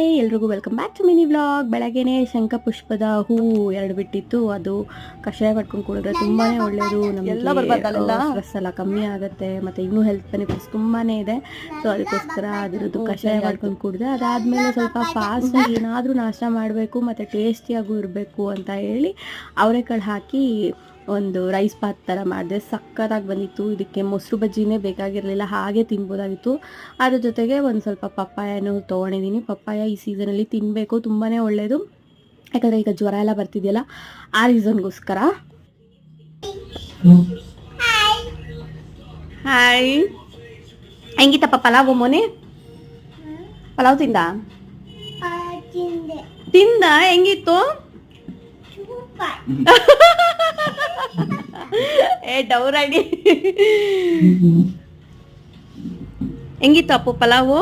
Hi ಎಲ್ರಿಗೂ welcome back to mini vlog. ಬೆಳಗ್ಗೆನೇ ಶಂಖಪುಷ್ಪದ ಹೂವು 2 ಬಿಟ್ಟಿತ್ತು. ಅದು ಕಷಾಯ ಮಾಡ್ಕೊಂಡು ಕುಡಿದ್ರೆ ತುಂಬಾ ಒಳ್ಳೆಯದು. ನಮಗೆ ಸ್ಟ್ರೆಸ್ ಎಲ್ಲ ಕಮ್ಮಿ ಆಗುತ್ತೆ ಮತ್ತು ಇನ್ನೂ ಹೆಲ್ತ್ ಬೆನಿಫಿಟ್ಸ್ ತುಂಬಾ ಇದೆ. ಸೊ ಅದಕ್ಕೋಸ್ಕರ ಅದರದ್ದು ಕಷಾಯ ಮಾಡ್ಕೊಂಡು ಕುಡಿದೆ. ಅದಾದಮೇಲೆ ಸ್ವಲ್ಪ ಫಾಸ್ಟಾಗಿ ಏನಾದರೂ ನಾಷ್ಟ ಮಾಡಬೇಕು ಮತ್ತು ಟೇಸ್ಟಿಯಾಗೂ ಇರಬೇಕು ಅಂತ ಹೇಳಿ ಅವರೆಕಾಳು ಹಾಕಿ ಒಂದು ರೈಸ್ ಬಾತ್ ಥರ ಮಾಡಿದೆ. ಸಕ್ಕತ್ತಾಗಿ ಬಂದಿತ್ತು. ಇದಕ್ಕೆ ಮೊಸರು ಬಜ್ಜಿನೇ ಬೇಕಾಗಿರಲಿಲ್ಲ, ಹಾಗೆ ತಿನ್ಬೋದಾಗಿತ್ತು. ಅದ್ರ ಜೊತೆಗೆ ಒಂದು ಸ್ವಲ್ಪ ಪಪ್ಪಾಯನೂ ತೊಗೊಂಡಿದ್ದೀನಿ. ಪಪ್ಪಾಯ ಈ ಸೀಸನಲ್ಲಿ ತಿನ್ನಬೇಕು, ತುಂಬಾ ಒಳ್ಳೆಯದು. ಯಾಕಂದರೆ ಈಗ ಜ್ವರ ಎಲ್ಲ ಬರ್ತಿದೆಯಲ್ಲ, ಆ ರೀಸನ್ಗೋಸ್ಕರ. ಹಾಯ್, ಹೆಂಗಿತ್ತಪ್ಪ ಪಲಾವು ಮೊನ್ನೆ? ಪಲಾವ್ ತಿಂದ ಹೆಂಗಿತ್ತು? ಡೌರಾಡಿ ಹೆಂಗಿತ್ತು ಅಪ್ಪು ಪಲಾವು?